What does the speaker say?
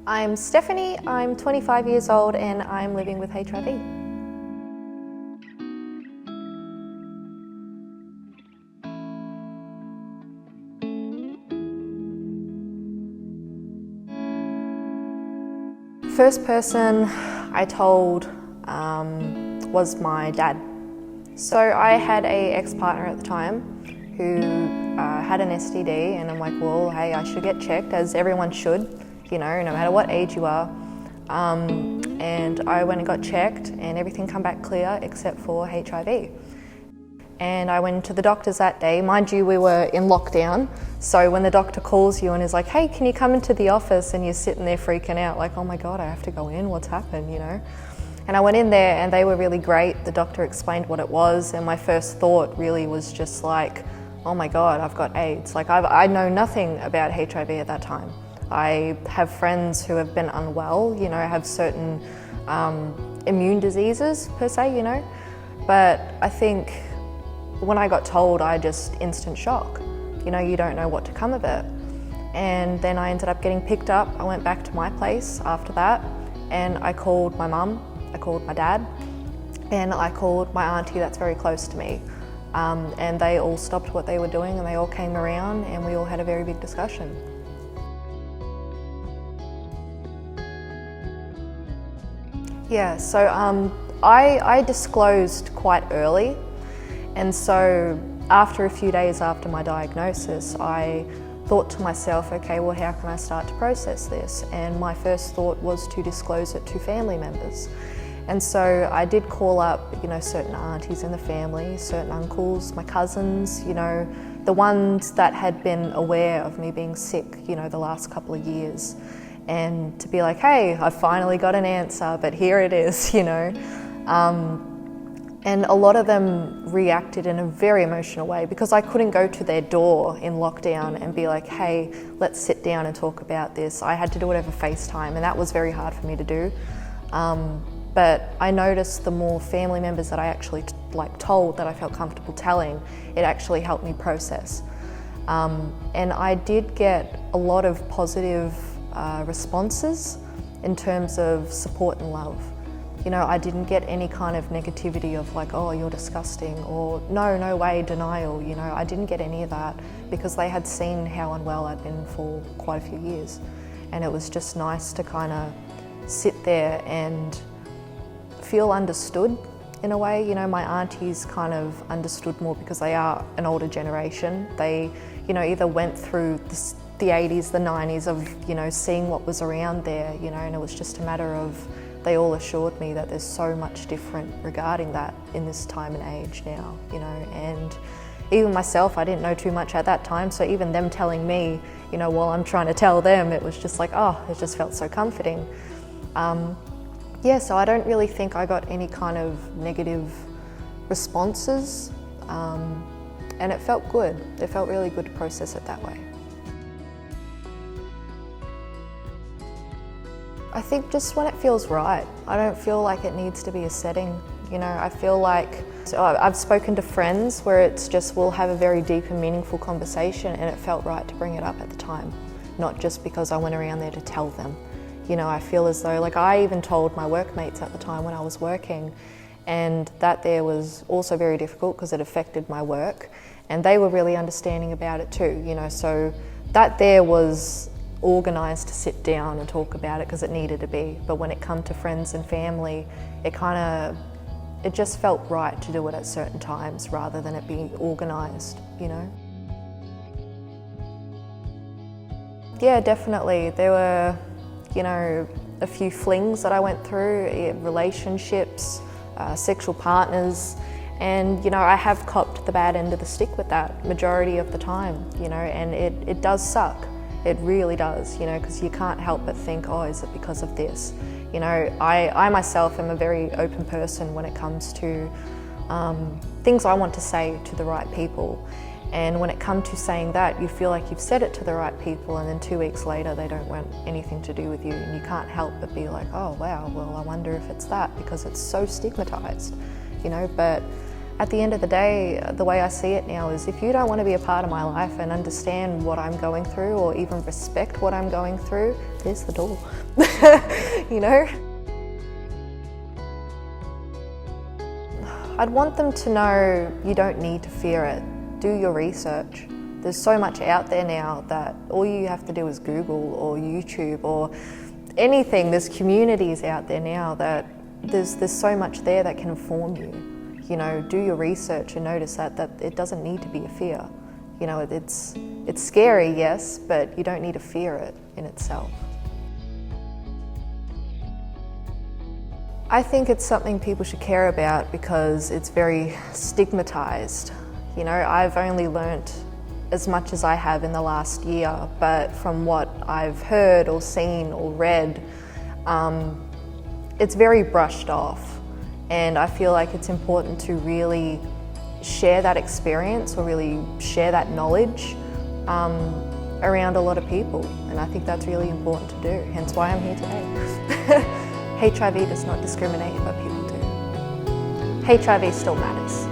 I'm Stephanie, I'm 25 years old and I'm living with HIV. First person I told was my dad. So I had a ex-partner at the time who had an STD, and I'm like, well, hey, I should get checked, as everyone should, you know, no matter what age you are. And I went and got checked and everything came back clear except for HIV. And I went to the doctors that day. Mind you, we were in lockdown, so when the doctor calls you and is like, hey, can you come into the office, and you're sitting there freaking out like, oh my God, I have to go in, what's happened, you know? And I went in there and they were really great. The doctor explained what it was, and my first thought really was just like, oh my God, I've got AIDS. Like I know nothing about HIV at that time. I have friends who have been unwell, you know, have certain immune diseases per se, you know, but I think when I got told, I just instant shock. You know, you don't know what to come of it. And then I ended up getting picked up. I went back to my place after that, and I called my mum, I called my dad, and I called my auntie that's very close to me. And they all stopped what they were doing and they all came around and we all had a very big discussion. Yeah, so I disclosed quite early. And so after a few days after my diagnosis, I thought to myself, okay, well, how can I start to process this? And my first thought was to disclose it to family members. And so I did call up, you know, certain aunties in the family, certain uncles, my cousins, you know, the ones that had been aware of me being sick, you know, the last couple of years. And to be like, hey, I finally got an answer, but here it is, you know. And a lot of them reacted in a very emotional way because I couldn't go to their door in lockdown and be like, hey, let's sit down and talk about this. I had to do it over FaceTime, and that was very hard for me to do. But I noticed the more family members that I actually told that I felt comfortable telling, it actually helped me process. And I did get a lot of positive responses in terms of support and love. You know, I didn't get any kind of negativity of like, oh, you're disgusting, or no way, denial, you know. I didn't get any of that because they had seen how unwell I'd been for quite a few years. And it was just nice to kind of sit there and feel understood in a way. You know, my aunties kind of understood more because they are an older generation. They, you know, either went through the 80s, the 90s of, you know, seeing what was around there, you know, and it was just a matter of, they all assured me that there's so much different regarding that in this time and age now, you know. And even myself, I didn't know too much at that time, so even them telling me, you know, while I'm trying to tell them, it was just like, oh, it just felt so comforting. Yeah, so I don't really think I got any kind of negative responses, and it felt good. It felt really good to process it that way. I think just when it feels right. I don't feel like it needs to be a setting. You know, I feel like, so I've spoken to friends where it's just, we'll have a very deep and meaningful conversation, and it felt right to bring it up at the time, not just because I went around there to tell them. You know, I feel as though, like, I even told my workmates at the time when I was working, and that there was also very difficult because it affected my work, and they were really understanding about it too, you know. So that there was organised to sit down and talk about it because it needed to be. But when it come to friends and family, it just felt right to do it at certain times rather than it being organised, you know. Yeah, definitely. There were, you know, a few flings that I went through, relationships, sexual partners, and, you know, I have copped the bad end of the stick with that majority of the time, you know, and it does suck. It really does, you know, because you can't help but think, oh, is it because of this? You know, I myself am a very open person when it comes to things I want to say to the right people. And when it comes to saying that, you feel like you've said it to the right people, and then 2 weeks later they don't want anything to do with you, and you can't help but be like, oh wow, well, I wonder if it's that, because it's so stigmatized, you know. But At the end of the day, the way I see it now is if you don't want to be a part of my life and understand what I'm going through or even respect what I'm going through, there's the door, you know? I'd want them to know you don't need to fear it. Do your research. There's so much out there now that all you have to do is Google or YouTube or anything. There's communities out there now that there's so much there that can inform you. You know, do your research and notice that it doesn't need to be a fear. You know, it's scary, yes, but you don't need to fear it in itself. I think it's something people should care about because it's very stigmatized. You know, I've only learnt as much as I have in the last year, but from what I've heard or seen or read, it's very brushed off. And I feel like it's important to really share that experience or really share that knowledge around a lot of people. And I think that's really important to do, hence why I'm here today. HIV does not discriminate, but people do. HIV still matters.